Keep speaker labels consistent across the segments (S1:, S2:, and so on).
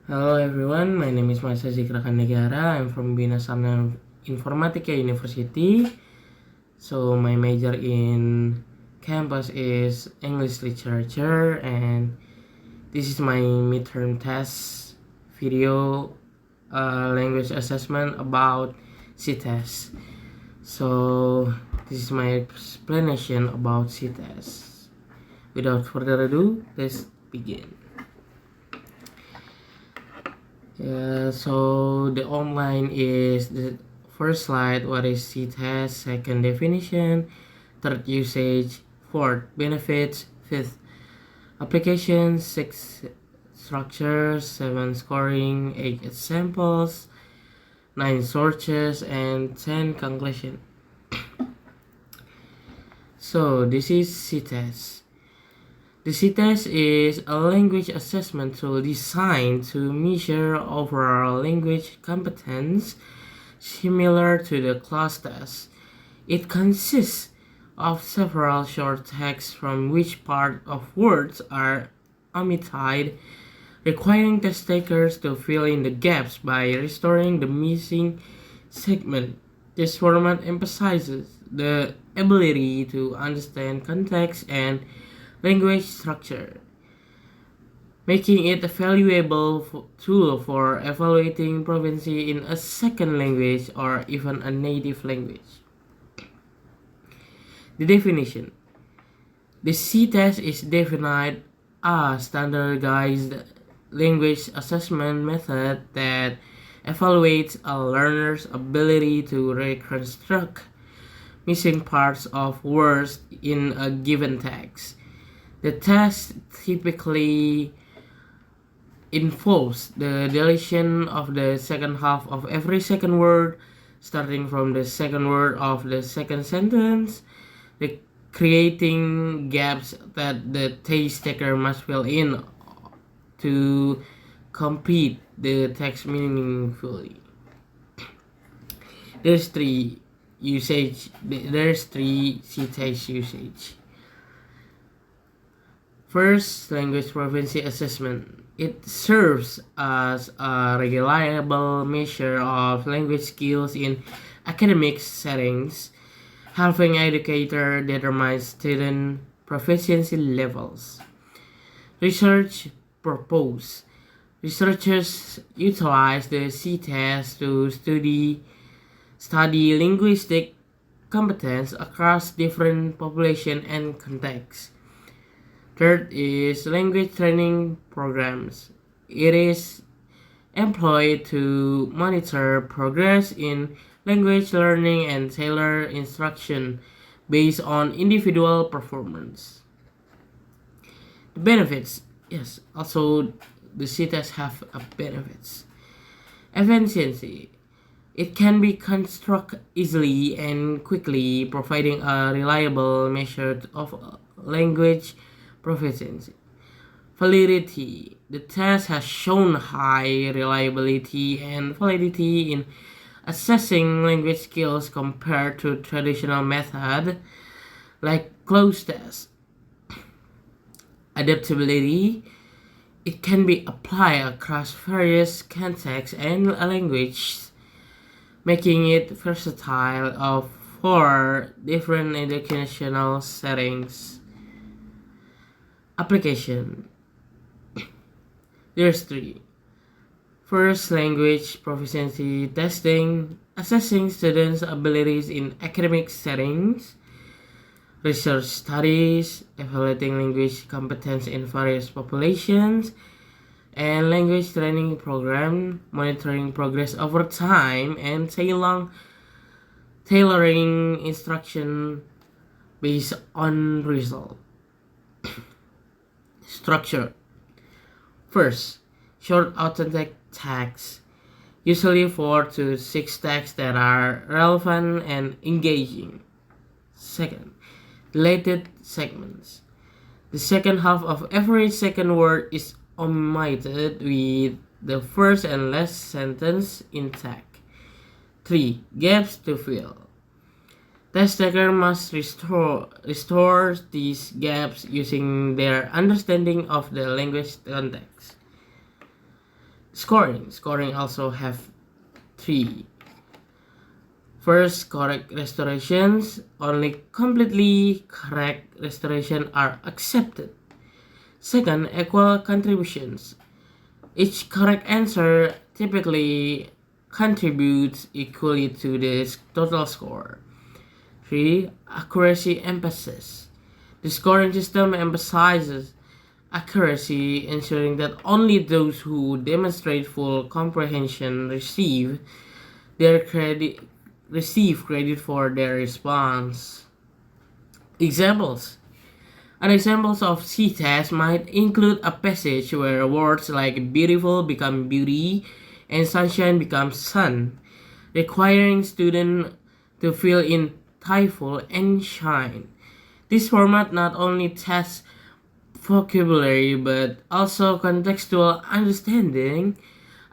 S1: Hello everyone, my name is Mas Zikra Negara. I'm from Bina Samna Informatika University. So my major in campus is English Literature, and this is my midterm test video language assessment about CTES. So this is my explanation about CTES. Without further ado, let's begin. So the online is the first slide, what is CTES, second definition, third usage, fourth benefits, fifth applications, six structures, seven scoring, eight examples, nine sources, and 10 conclusion. So this is CTES. The CTES is a language assessment tool designed to measure overall language competence, similar to the class test. It consists of several short texts from which part of words are omitted, requiring test takers to fill in the gaps by restoring the missing segment. This format emphasizes the ability to understand context and language structure, making it a valuable tool for evaluating proficiency in a second language or even a native language. The definition. The CTES is defined as standardized language assessment method that evaluates a learner's ability to reconstruct missing parts of words in a given text. The test typically involves the deletion of the second half of every second word, starting from the second word of the second sentence, the creating gaps that the test taker must fill in to complete the text meaningfully. There's three CTES usage. First, language proficiency assessment. It serves as a reliable measure of language skills in academic settings, helping educators determine student proficiency levels. Research purpose. Researchers utilize the CTES to study linguistic competence across different population and contexts. Third is language training programs. It is employed to monitor progress in language learning and tailor instruction based on individual performance. The benefits, yes, also the CTES have benefits. Efficiency. It can be constructed easily and quickly, providing a reliable measure of language proficiency. Validity. The test has shown high reliability and validity in assessing language skills compared to traditional methods like closed tests. Adaptability. It can be applied across various contexts and languages, making it versatile for different educational settings. Application. There's three. First, language proficiency testing, assessing students' abilities in academic settings. Research studies, evaluating language competence in various populations. And language training program, monitoring progress over time and tailoring instruction based on result. Structure. First, short authentic tags, usually 4 to 6 tags that are relevant and engaging. Second, related segments. The second half of every second word is omitted with the first and last sentence intact. 3. Gaps to fill. Test taker must restore these gaps using their understanding of the language context. Scoring also have three. First, correct restorations. Only completely correct restoration are accepted. Second, equal contributions. Each correct answer typically contributes equally to the total score. 3. Accuracy emphasis. The scoring system emphasizes accuracy, ensuring that only those who demonstrate full comprehension receive credit for their response. Examples. An examples of C-test might include a passage where words like beautiful become beauty and sunshine becomes sun, requiring students to fill in typeful and shine. This format not only tests vocabulary but also contextual understanding.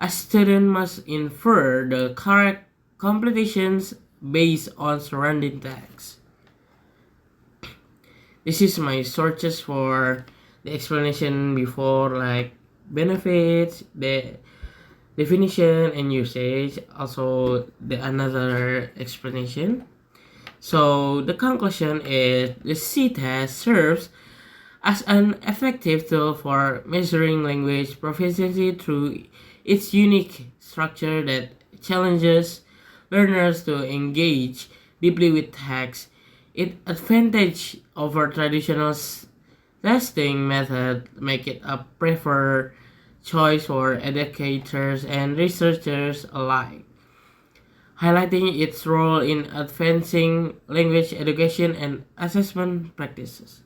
S1: A student must infer the correct completions based on surrounding text. This is my sources for the explanation before, like benefits, the definition and usage, also the another explanation. So the conclusion is the C-test serves as an effective tool for measuring language proficiency through its unique structure that challenges learners to engage deeply with text. Its advantage over traditional testing method make it a preferred choice for educators and researchers alike, highlighting its role in advancing language education and assessment practices.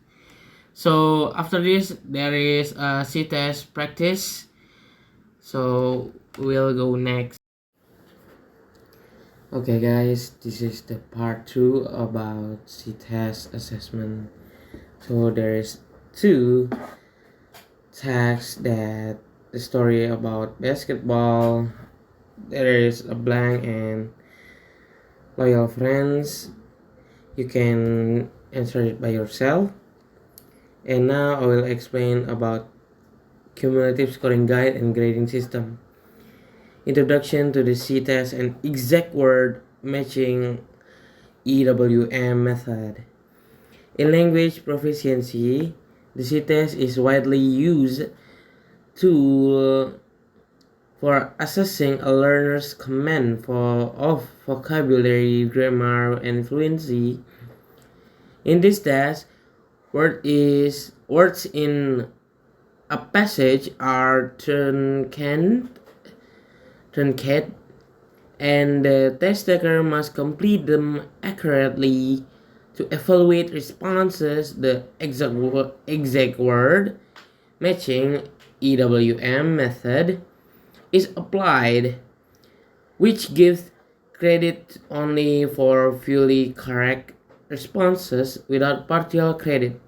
S1: So after this, there is a C-test practice. So we'll go next. Okay guys, this is the part 2 about C-test assessment. So there is two tasks that the story about basketball. There is a blank and loyal friends. You can answer it by yourself. And now I will explain about cumulative scoring guide and grading system. Introduction to the C-test and exact word matching EWM method. In language proficiency, the C-test is widely used tool for assessing a learner's command of vocabulary, grammar, and fluency. In this test, words in a passage are truncated, and the test taker must complete them accurately to evaluate responses. The exact word matching EWM method is applied, which gives credit only for fully correct responses without partial credit.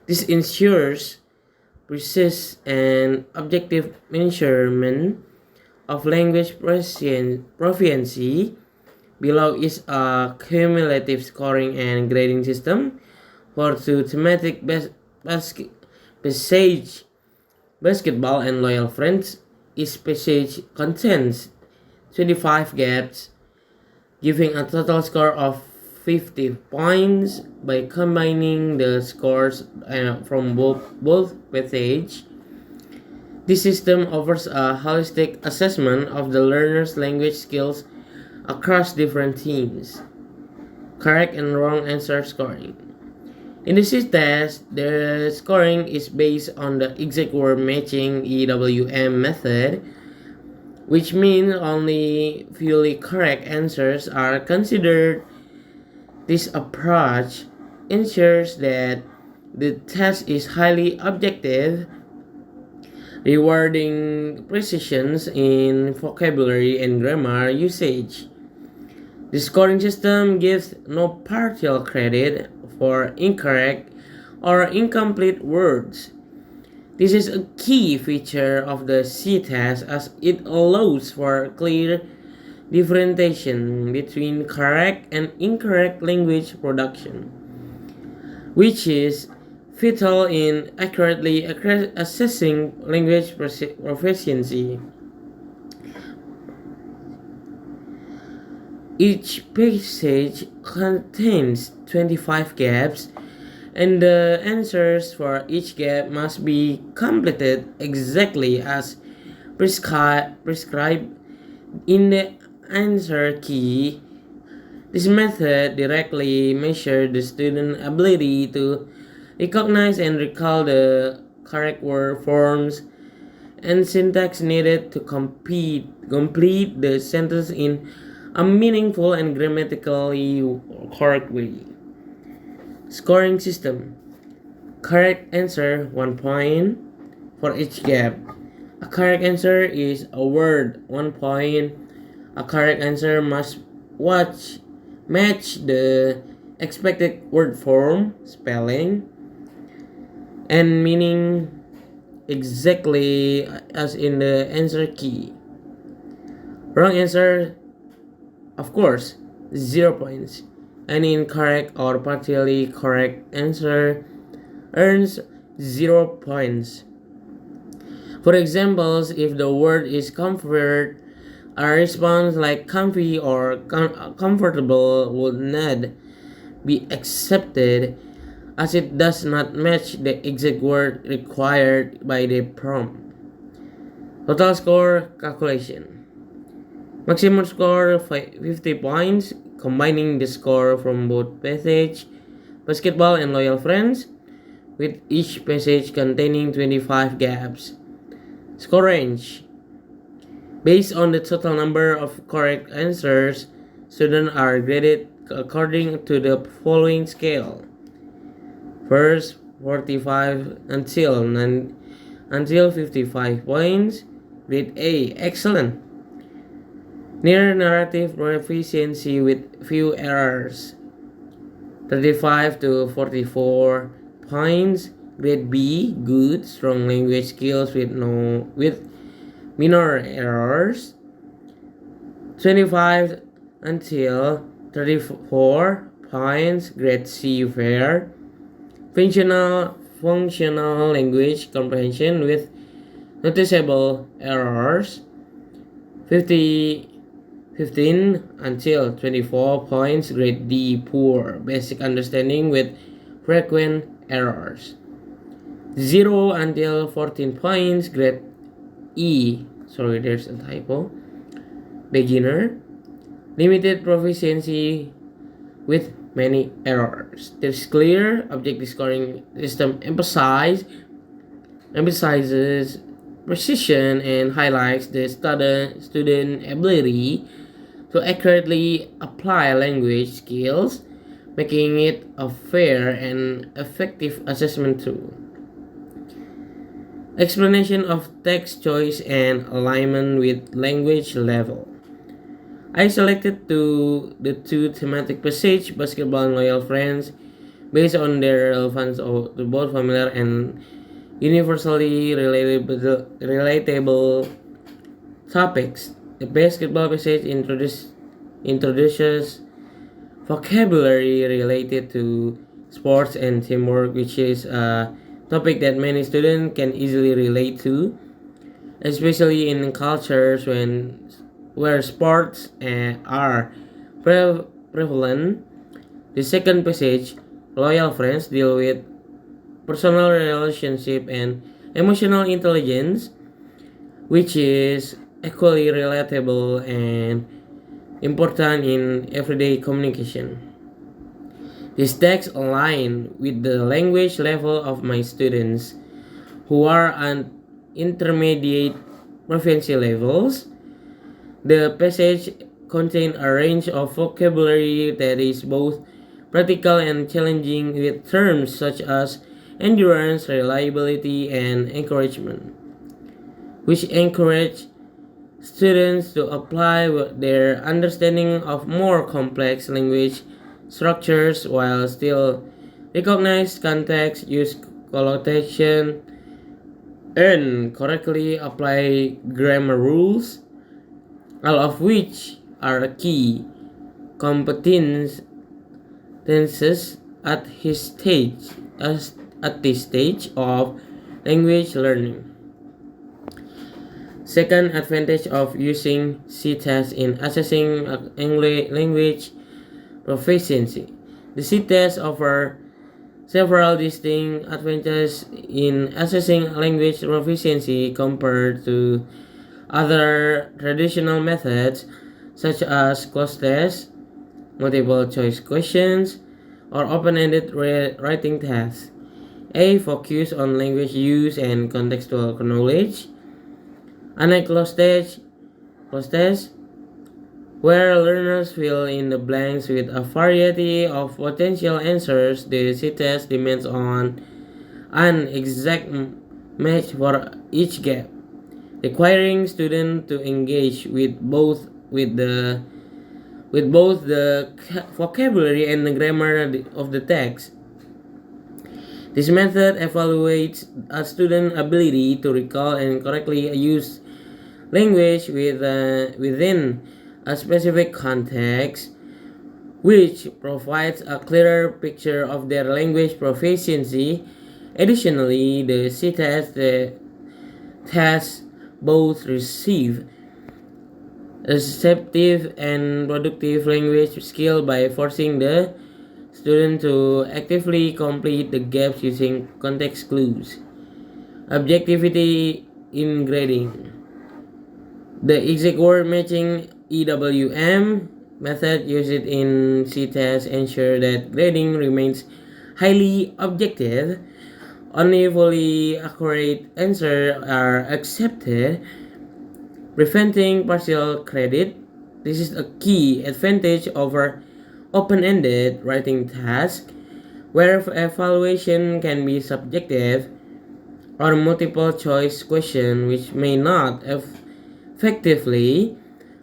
S1: This ensures precise and objective measurement of language proficiency. Below is a cumulative scoring and grading system for two thematic passage, basketball and loyal friends. Each passage contains 25 gaps, giving a total score of 50 points. By combining the scores from both passages, this system offers a holistic assessment of the learner's language skills across different themes. Correct and wrong answer scoring. In this test, the scoring is based on the exact word matching EWM method, which means only fully correct answers are considered. This approach ensures that the test is highly objective, rewarding precision in vocabulary and grammar usage. The scoring system gives no partial credit for incorrect or incomplete words. This is a key feature of the C-test as it allows for clear differentiation between correct and incorrect language production, which is vital in accurately assessing language proficiency. Each passage contains 25 gaps, and the answers for each gap must be completed exactly as prescribed in the answer key. This method directly measures the student's ability to recognize and recall the correct word forms and syntax needed to complete the sentence in a meaningful and grammatically correct way. Scoring system. Correct answer 1 point for each gap. A correct answer is a word 1 point. A correct answer must match the expected word form, spelling, and meaning exactly as in the answer key. Wrong answer, of course, 0 points. Any incorrect or partially correct answer earns 0 points. For examples, if the word is comfort, a response like comfy or comfortable would not be accepted as it does not match the exact word required by the prompt. Total score calculation. Maximum score 50 points, combining the score from both passage, basketball and loyal friends, with each passage containing 25 gaps. Score range. Based on the total number of correct answers, students are graded according to the following scale. First, 45 until 55 points. Grade A, excellent. Near narrative proficiency with few errors. 35 to 44 points. Grade B, good. Strong language skills with minor errors. 25 until 34 points. Grade C, fair. Functional language comprehension with noticeable errors. 15 until 24 points. Grade D, poor. Basic understanding with frequent errors. 0 until 14 points. Grade E, sorry, there's a typo. Beginner. Limited proficiency with many errors. There's clear objective scoring system emphasizes precision and highlights the student ability to accurately apply language skills, making it a fair and effective assessment tool. Explanation of text choice and alignment with language level. I selected the two thematic passages, basketball and loyal friends, based on their relevance to both familiar and universally relatable topics. The basketball passage introduces vocabulary related to sports and teamwork, which is a topic that many students can easily relate to, especially in cultures where sports are prevalent. The second passage, loyal friends, deal with personal relationship and emotional intelligence, which is equally relatable and important in everyday communication. These texts align with the language level of my students, who are at intermediate proficiency levels. The passage contains a range of vocabulary that is both practical and challenging, with terms such as endurance, reliability, and encouragement, which encourage students to apply their understanding of more complex language structures while still recognize context, use collocation, and correctly apply grammar rules, all of which are key competences at his stage at this stage of language learning. Second advantage of using C-test in assessing language proficiency. The C-test offer several distinct advantages in assessing language proficiency compared to other traditional methods such as cloze tests, multiple choice questions, or open-ended writing tests. A. Focus on language use and contextual knowledge. Unlike cloze tests, where learners fill in the blanks with a variety of potential answers, the C-test demands on an exact match for each gap, requiring students to engage with both the vocabulary and the grammar of the text. This method evaluates a student's ability to recall and correctly use language within a specific context, which provides a clearer picture of their language proficiency. Additionally, the C-test tests both receive receptive and productive language skill by forcing the student to actively complete the gaps using context clues. Objectivity in grading. The exact word matching EWM method used in C-test ensure that grading remains highly objective. Only fully accurate answers are accepted, preventing partial credit. This is a key advantage over open-ended writing tasks, where evaluation can be subjective, or multiple choice question which may not effectively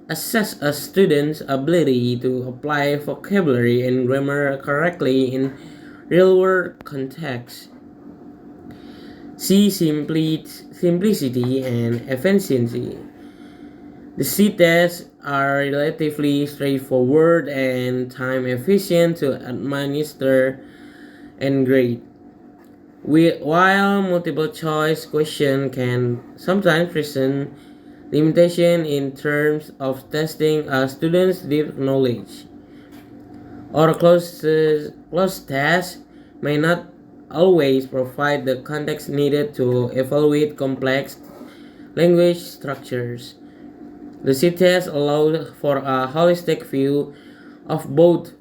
S1: assess a student's ability to apply vocabulary and grammar correctly in real-world contexts. C. Simplicity and efficiency. The C-tests are relatively straightforward and time efficient to administer and grade. While multiple choice question can sometimes present limitation in terms of testing a student's deep knowledge, or cloze tests may not always provide the context needed to evaluate complex language structures. The C-test allows for a holistic view of both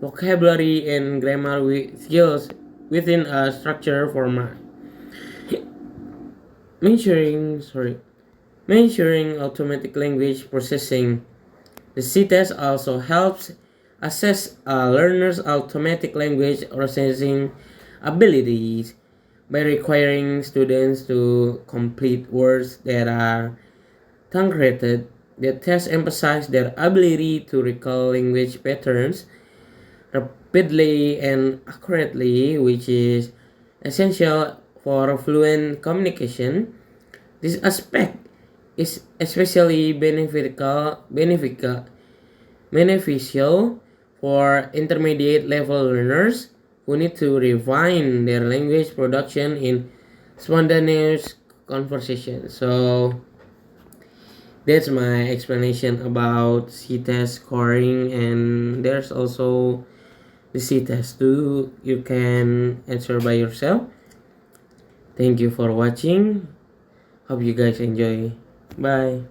S1: vocabulary and grammar skills within a structured format. Measuring automatic language processing. The C-test also helps assess a learner's automatic language processing abilities by requiring students to complete words that are truncated. The test emphasizes their ability to recall language patterns rapidly and accurately, which is essential for fluent communication. This aspect is especially beneficial for intermediate level learners who need to refine their language production in spontaneous conversation. So that's my explanation about C-test scoring, and there's also the C-test too. You can answer by yourself. Thank you for watching. Hope you guys enjoy. Bye.